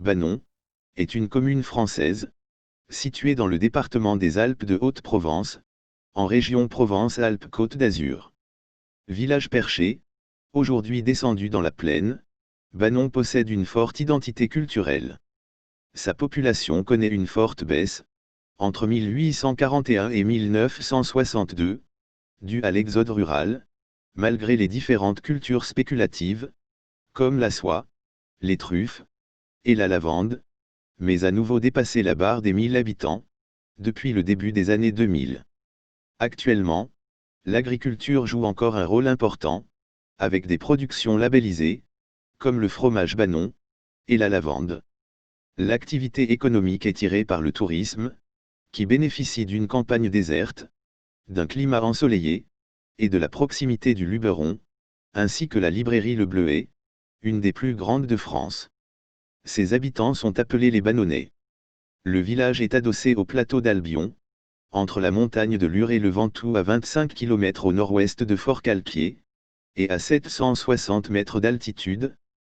Banon, est une commune française, située dans le département des Alpes de Haute-Provence, en région Provence-Alpes-Côte d'Azur. Village perché, aujourd'hui descendu dans la plaine, Banon possède une forte identité culturelle. Sa population connaît une forte baisse, entre 1841 et 1962, due à l'exode rural, malgré les différentes cultures spéculatives, comme la soie, les truffes, et la lavande, mais a nouveau dépassé la barre des 1000 habitants, depuis le début des années 2000. Actuellement, l'agriculture joue encore un rôle important, avec des productions labellisées, comme le fromage Banon, et la lavande. L'activité économique est tirée par le tourisme, qui bénéficie d'une campagne déserte, d'un climat ensoleillé, et de la proximité du Luberon, ainsi que la librairie Le Bleuet, une des plus grandes de France. Ses habitants sont appelés les Banonnais. Le village est adossé au plateau d'Albion, entre la montagne de Lure et le Ventoux à 25 km au nord-ouest de Fort-Calquier, et à 760 mètres d'altitude,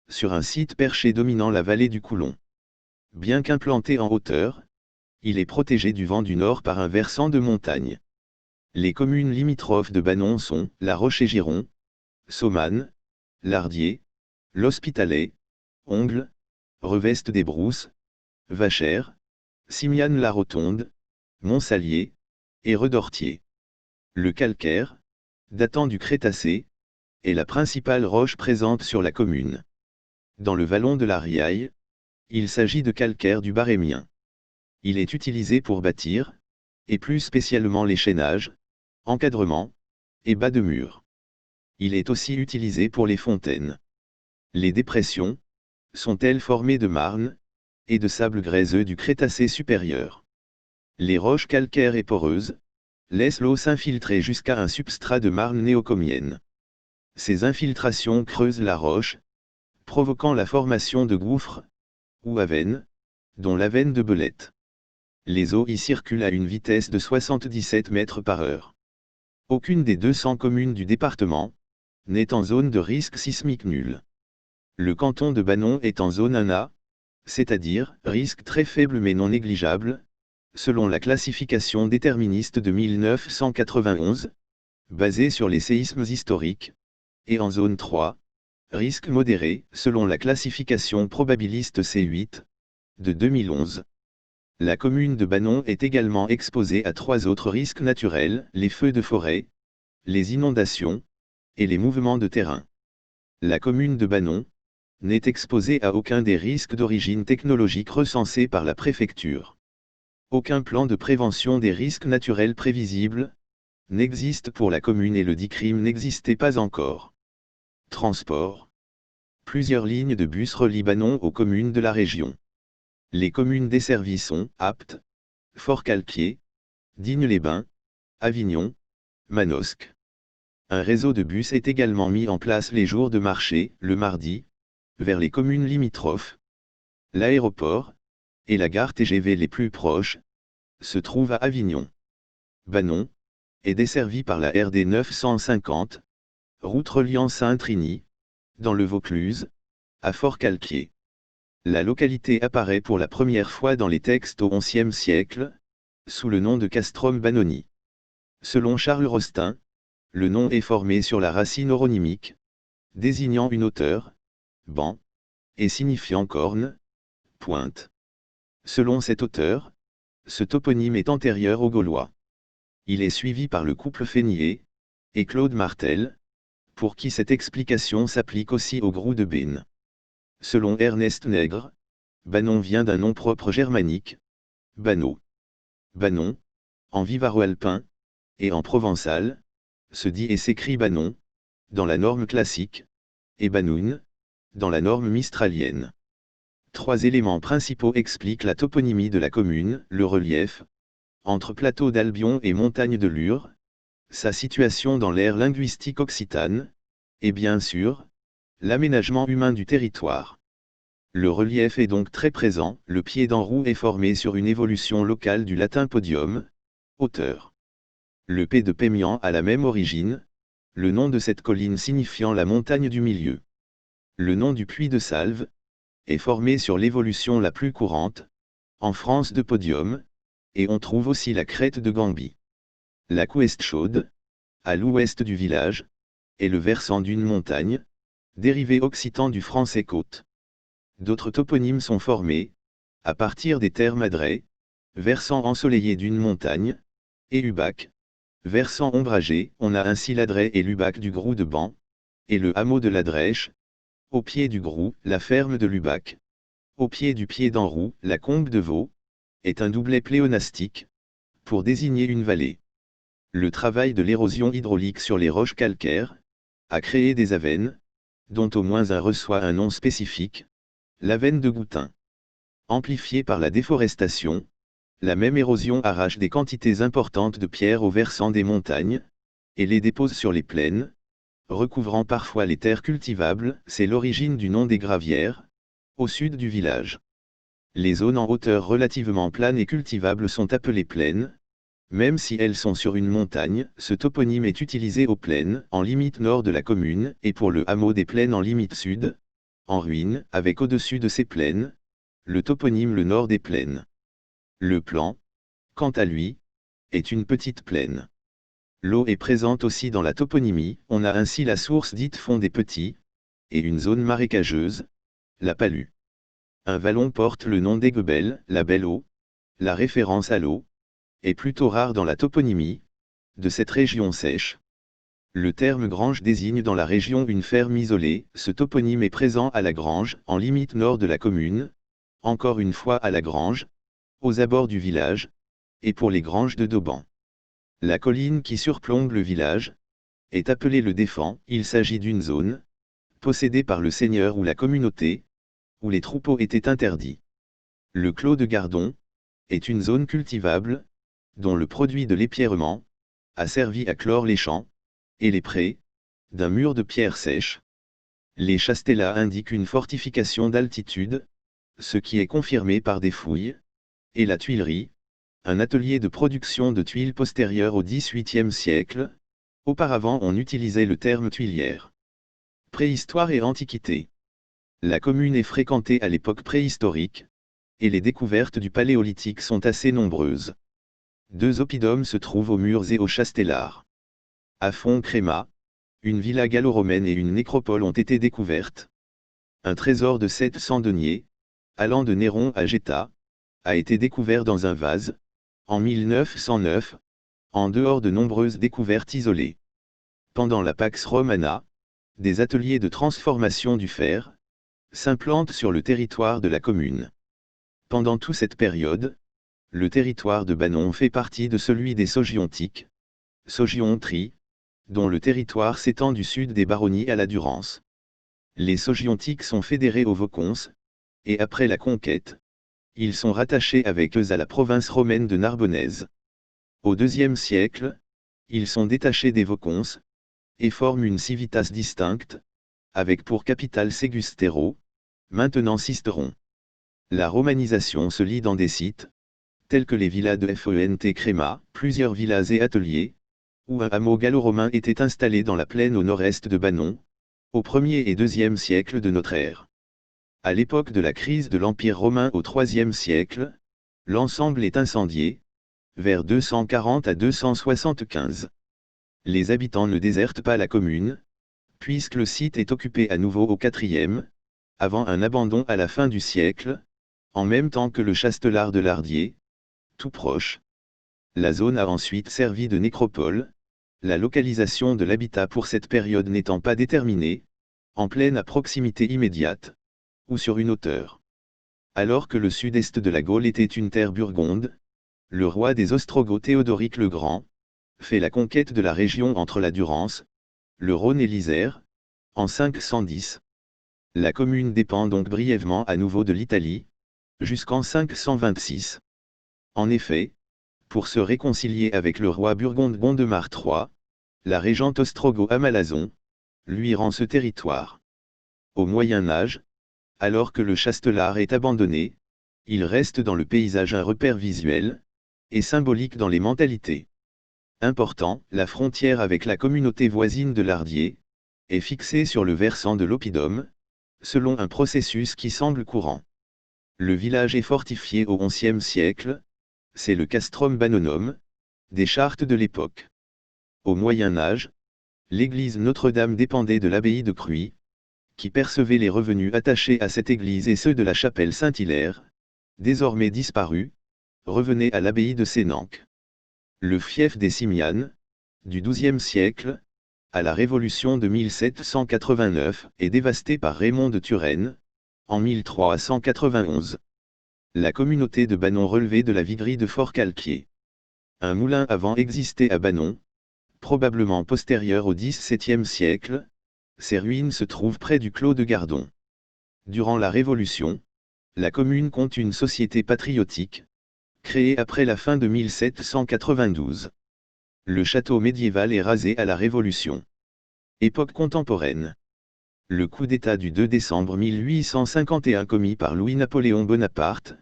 sur un site perché dominant la vallée du Coulon. Bien qu'implanté en hauteur, il est protégé du vent du nord par un versant de montagne. Les communes limitrophes de Banon sont La Roche-et-Giron, Saumanne, Lardier, L'Hospitalet, Ongles, Reveste-des-Brousses, Vachères, Simiane-la-Rotonde, Montsalier, et Redortier. Le calcaire, datant du Crétacé, est la principale roche présente sur la commune. Dans le vallon de la Riaille, il s'agit de calcaire du Barémien. Il est utilisé pour bâtir, et plus spécialement l'échaînage, encadrement, et bas de mur. Il est aussi utilisé pour les fontaines. Les dépressions sont-elles formées de marne et de sable gréseux du Crétacé supérieur. Les roches calcaires et poreuses laissent l'eau s'infiltrer jusqu'à un substrat de marne néocomienne. Ces infiltrations creusent la roche, provoquant la formation de gouffres, ou avennes, dont l'avenne de Belette. Les eaux y circulent à une vitesse de 77 mètres par heure. Aucune des 200 communes du département n'est en zone de risque sismique nul. Le canton de Banon est en zone 1A, c'est-à-dire risque très faible mais non négligeable, selon la classification déterministe de 1991, basée sur les séismes historiques, et en zone 3, risque modéré, selon la classification probabiliste C8, de 2011. La commune de Banon est également exposée à 3 autres risques naturels, les feux de forêt, les inondations, et les mouvements de terrain. La commune de Banon n'est exposée à aucun des risques d'origine technologique recensés par la préfecture. Aucun plan de prévention des risques naturels prévisibles n'existe pour la commune et le DICRIM n'existait pas encore. Transport. Plusieurs lignes de bus relient Banon aux communes de la région. Les communes desservies sont Apt, Fort-Calquier, Digne-les-Bains, Avignon, Manosque. Un réseau de bus est également mis en place les jours de marché, le mardi, vers les communes limitrophes. L'aéroport, et la gare TGV les plus proches, se trouvent à Avignon. Banon est desservi par la RD 950, route reliant Saint-Trini, dans le Vaucluse, à Fort-Calquier. La localité apparaît pour la première fois dans les textes au XIe siècle, sous le nom de Castrum Banoni. Selon Charles Rostin, le nom est formé sur la racine oronymique, désignant une hauteur, banc, et signifiant corne, pointe. Selon cette auteur, ce toponyme est antérieur aux Gaulois. Il est suivi par le couple Fénier et Claude Martel, pour qui cette explication s'applique aussi au Grou de Béne. Selon Ernest Nègre, Banon vient d'un nom propre germanique, Bano. Banon, en vivaro-alpin, et en provençal, se dit et s'écrit Banon, dans la norme classique, et Banoun, dans la norme mistralienne. 3 éléments principaux expliquent la toponymie de la commune, le relief, entre plateau d'Albion et montagne de Lure, sa situation dans l'aire linguistique occitane, et bien sûr, l'aménagement humain du territoire. Le relief est donc très présent, le pied d'en-roue est formé sur une évolution locale du latin podium, hauteur. Le P de Pémian a la même origine, le nom de cette colline signifiant la montagne du milieu. Le nom du puits de Salve est formée sur l'évolution la plus courante, en France de Podium, et on trouve aussi la crête de Gambie. La Coueste chaude, à l'ouest du village, est le versant d'une montagne, dérivé occitan du français côte. D'autres toponymes sont formés, à partir des termes adrets, versant ensoleillé d'une montagne, et Lubac, versant ombragé. On a ainsi l'Adret et Lubac du Grou de Ban, et le hameau de la Drèche, au pied du Grou, la ferme de Lubac, au pied du Pied d'Enroux, la Combe de Vaux, est un doublet pléonastique, pour désigner une vallée. Le travail de l'érosion hydraulique sur les roches calcaires a créé des avennes, dont au moins un reçoit un nom spécifique, l'avenne de Goutin. Amplifiée par la déforestation, la même érosion arrache des quantités importantes de pierres au versant des montagnes, et les dépose sur les plaines, recouvrant parfois les terres cultivables. C'est l'origine du nom des gravières, au sud du village. Les zones en hauteur relativement plane et cultivables sont appelées plaines. Même si elles sont sur une montagne, ce toponyme est utilisé aux plaines, en limite nord de la commune, et pour le hameau des plaines en limite sud, en ruine, avec au-dessus de ces plaines, le toponyme le nord des plaines. Le Plan, quant à lui, est une petite plaine. L'eau est présente aussi dans la toponymie. On a ainsi la source dite Fond des Petits, et une zone marécageuse, la Palue. Un vallon porte le nom d'Aiguebelle, la belle eau. La référence à l'eau est plutôt rare dans la toponymie de cette région sèche. Le terme grange désigne dans la région une ferme isolée. Ce toponyme est présent à la Grange, en limite nord de la commune, encore une fois à la Grange, aux abords du village, et pour les granges de Dauban. La colline qui surplombe le village est appelée le Défend. Il s'agit d'une zone possédée par le seigneur ou la communauté, où les troupeaux étaient interdits. Le Clos de Gardon est une zone cultivable, dont le produit de l'épierrement a servi à clore les champs et les prés d'un mur de pierre sèche. Les chastelas indiquent une fortification d'altitude, ce qui est confirmé par des fouilles, et la tuilerie, un atelier de production de tuiles postérieur au XVIIIe siècle. Auparavant on utilisait le terme tuilière. Préhistoire et Antiquité. La commune est fréquentée à l'époque préhistorique, et les découvertes du Paléolithique sont assez nombreuses. 2 oppidums se trouvent aux murs et aux chastellars. À Font-Crémat, une villa gallo-romaine et une nécropole ont été découvertes. Un trésor de 700 deniers, allant de Néron à Geta, a été découvert dans un vase, en 1909, en dehors de nombreuses découvertes isolées. Pendant la Pax Romana, des ateliers de transformation du fer s'implantent sur le territoire de la commune. Pendant toute cette période, le territoire de Banon fait partie de celui des Sogiontiques, Sogiontries, dont le territoire s'étend du sud des baronnies à la Durance. Les Sogiontiques sont fédérés aux Vaucons, et après la conquête, ils sont rattachés avec eux à la province romaine de Narbonnaise. Au IIe siècle, ils sont détachés des Vaucons, et forment une civitas distincte, avec pour capitale Ségustero, maintenant Sisteron. La romanisation se lit dans des sites, tels que les villas de Font-Crémat, plusieurs villas et ateliers, où un hameau gallo-romain était installé dans la plaine au nord-est de Banon, au 1er et 2e siècle de notre ère. À l'époque de la crise de l'Empire romain au IIIe siècle, l'ensemble est incendié, vers 240 à 275. Les habitants ne désertent pas la commune, puisque le site est occupé à nouveau au IVe, avant un abandon à la fin du siècle, en même temps que le Chastelar de Lardier, tout proche. La zone a ensuite servi de nécropole, la localisation de l'habitat pour cette période n'étant pas déterminée, en plaine à proximité immédiate, ou sur une hauteur. Alors que le sud-est de la Gaule était une terre burgonde, le roi des Ostrogoths Théodoric le Grand fait la conquête de la région entre la Durance, le Rhône et l'Isère, en 510. La commune dépend donc brièvement à nouveau de l'Italie, jusqu'en 526. En effet, pour se réconcilier avec le roi burgonde Gondemar III, la régente Ostrogo-Amalazon lui rend ce territoire. Au Moyen Âge, alors que le Chastelar est abandonné, il reste dans le paysage un repère visuel, et symbolique dans les mentalités. Important, la frontière avec la communauté voisine de Lardier est fixée sur le versant de l'Oppidum, selon un processus qui semble courant. Le village est fortifié au XIe siècle, c'est le castrum Bannonum, des chartes de l'époque. Au Moyen Âge, l'église Notre-Dame dépendait de l'abbaye de Cruy, qui percevait les revenus attachés à cette église et ceux de la chapelle Saint-Hilaire, désormais disparue, revenaient à l'abbaye de Sénanque. Le fief des Simianes, du XIIe siècle, à la Révolution de 1789, est dévasté par Raymond de Turenne, en 1391. La communauté de Bannon relevait de la viguerie de Forcalquier. Un moulin à vent existait à Bannon, probablement postérieur au XVIIe siècle. Ses ruines se trouvent près du clos de Gardon. Durant la Révolution, la commune compte une société patriotique, créée après la fin de 1792. Le château médiéval est rasé à la Révolution. Époque contemporaine. Le coup d'État du 2 décembre 1851 commis par Louis-Napoléon Bonaparte,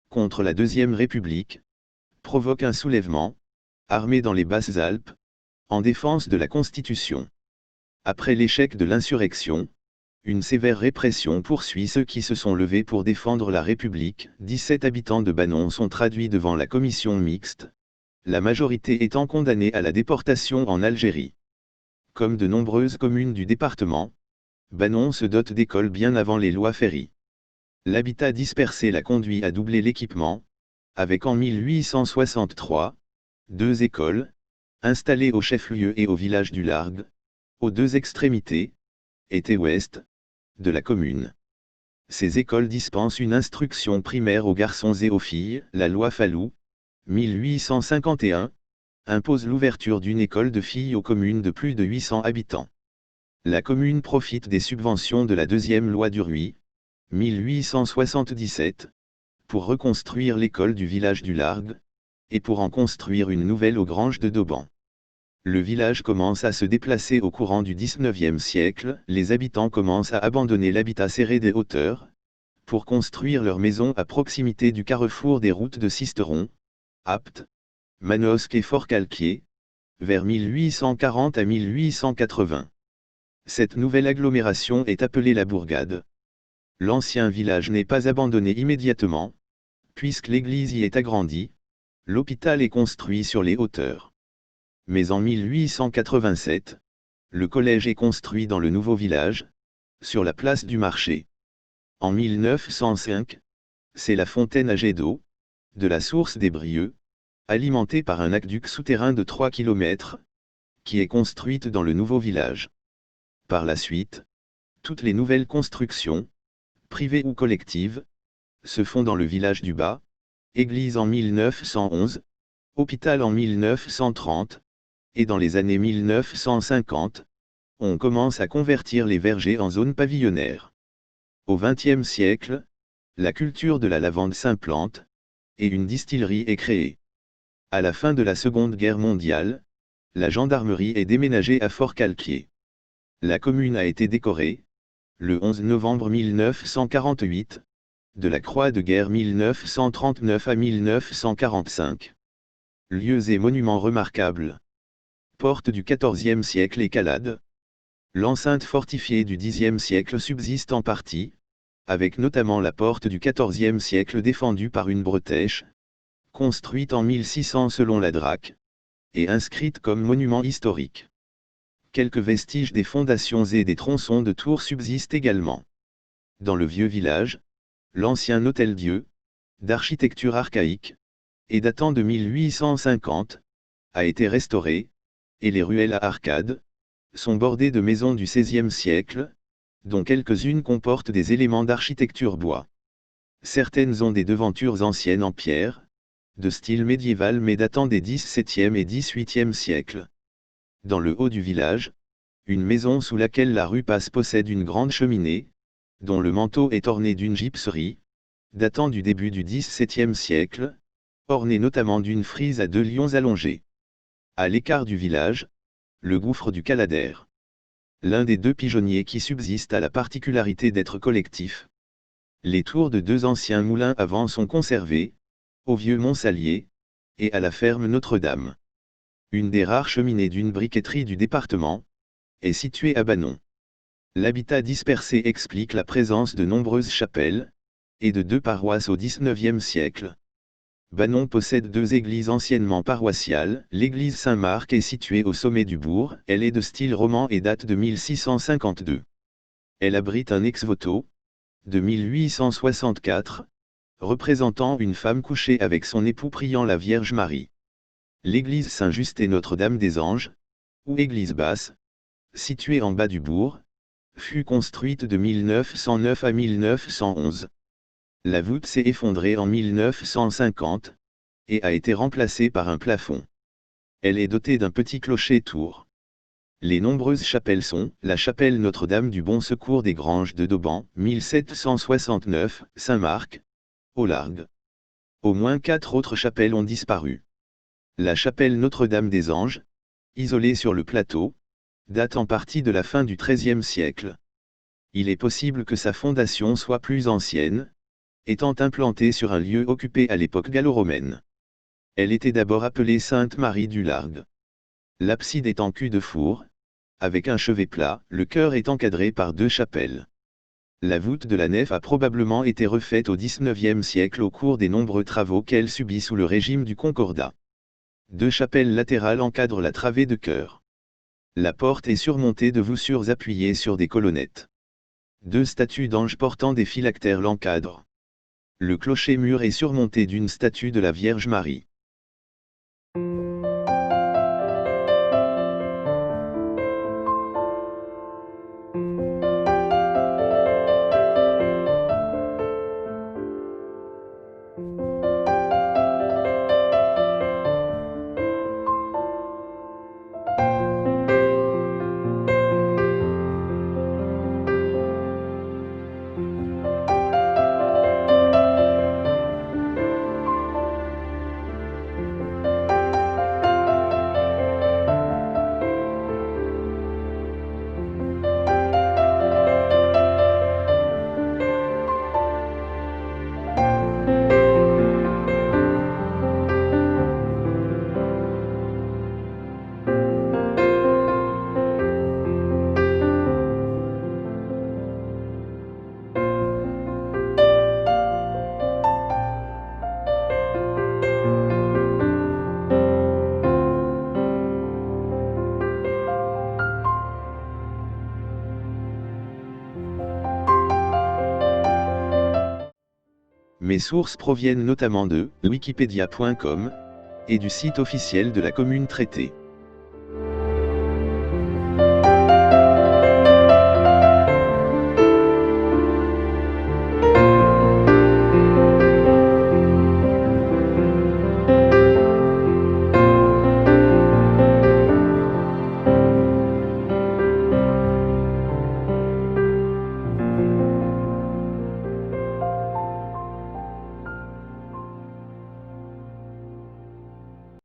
contre la Deuxième République, provoque un soulèvement, armé dans les Basses-Alpes, en défense de la Constitution. Après l'échec de l'insurrection, une sévère répression poursuit ceux qui se sont levés pour défendre la République. 17 habitants de Bannon sont traduits devant la commission mixte, la majorité étant condamnée à la déportation en Algérie. Comme de nombreuses communes du département, Bannon se dote d'écoles bien avant les lois Ferry. L'habitat dispersé l'a conduit à doubler l'équipement, avec en 1863, 2 écoles, installées au chef-lieu et au village du Largue, aux 2 extrémités, est et ouest, de la commune. Ces écoles dispensent une instruction primaire aux garçons et aux filles. La loi Fallou, 1851, impose l'ouverture d'une école de filles aux communes de plus de 800 habitants. La commune profite des subventions de la deuxième loi Duruy, 1877, pour reconstruire l'école du village du Largue, et pour en construire une nouvelle aux Granges de Dauban. Le village commence à se déplacer au courant du XIXe siècle, les habitants commencent à abandonner l'habitat serré des hauteurs, pour construire leurs maisons à proximité du carrefour des routes de Sisteron, Apt, Manosque et Forcalquier, vers 1840 à 1880. Cette nouvelle agglomération est appelée la Bourgade. L'ancien village n'est pas abandonné immédiatement, puisque l'église y est agrandie, l'hôpital est construit sur les hauteurs. Mais en 1887, le collège est construit dans le nouveau village, sur la place du marché. En 1905, c'est la fontaine à jet d'eau, de la source des Brieux, alimentée par un aqueduc souterrain de 3 km, qui est construite dans le nouveau village. Par la suite, toutes les nouvelles constructions, privées ou collectives, se font dans le village du Bas, église en 1911, hôpital en 1930, et dans les années 1950, on commence à convertir les vergers en zones pavillonnaires. Au XXe siècle, la culture de la lavande s'implante, et une distillerie est créée. À la fin de la Seconde Guerre mondiale, la gendarmerie est déménagée à Forcalquier. La commune a été décorée, le 11 novembre 1948, de la Croix de guerre 1939 à 1945. Lieux et monuments remarquables. Porte du XIVe siècle et Calade. L'enceinte fortifiée du Xe siècle subsiste en partie, avec notamment la porte du XIVe siècle défendue par une bretèche, construite en 1600 selon la Drac, et inscrite comme monument historique. Quelques vestiges des fondations et des tronçons de tours subsistent également. Dans le vieux village, l'ancien hôtel-Dieu, d'architecture archaïque, et datant de 1850, a été restauré, et les ruelles à arcades, sont bordées de maisons du XVIe siècle, dont quelques-unes comportent des éléments d'architecture bois. Certaines ont des devantures anciennes en pierre, de style médiéval mais datant des XVIIe et XVIIIe siècles. Dans le haut du village, une maison sous laquelle la rue passe possède une grande cheminée, dont le manteau est orné d'une gypserie, datant du début du XVIIe siècle, ornée notamment d'une frise à 2 lions allongés. À l'écart du village, le gouffre du Caladaire. L'un des 2 pigeonniers qui subsistent a la particularité d'être collectif. Les tours de 2 anciens moulins à vent sont conservés, au vieux Mont-Salier, et à la ferme Notre-Dame. Une des rares cheminées d'une briqueterie du département, est située à Bannon. L'habitat dispersé explique la présence de nombreuses chapelles, et de 2 paroisses au XIXe siècle. Banon possède 2 églises anciennement paroissiales. L'église Saint-Marc est située au sommet du bourg, elle est de style roman et date de 1652. Elle abrite un ex-voto, de 1864, représentant une femme couchée avec son époux priant la Vierge Marie. L'église Saint-Just et Notre-Dame des Anges, ou église basse, située en bas du bourg, fut construite de 1909 à 1911. La voûte s'est effondrée en 1950, et a été remplacée par un plafond. Elle est dotée d'un petit clocher-tour. Les nombreuses chapelles sont, la chapelle Notre-Dame du Bon Secours des Granges de Dauban, 1769, Saint-Marc, au Largue. Au moins 4 autres chapelles ont disparu. La chapelle Notre-Dame des Anges, isolée sur le plateau, date en partie de la fin du XIIIe siècle. Il est possible que sa fondation soit plus ancienne, étant implantée sur un lieu occupé à l'époque gallo-romaine. Elle était d'abord appelée Sainte-Marie du Largue. L'abside est en cul-de-four, avec un chevet plat, le chœur est encadré par 2 chapelles. La voûte de la nef a probablement été refaite au XIXe siècle au cours des nombreux travaux qu'elle subit sous le régime du Concordat. 2 chapelles latérales encadrent la travée de chœur. La porte est surmontée de voussures appuyées sur des colonnettes. 2 statues d'anges portant des phylactères l'encadrent. Le clocher-mur est surmonté d'une statue de la Vierge Marie. Mes sources proviennent notamment de Wikipedia.com et du site officiel de la commune traitée.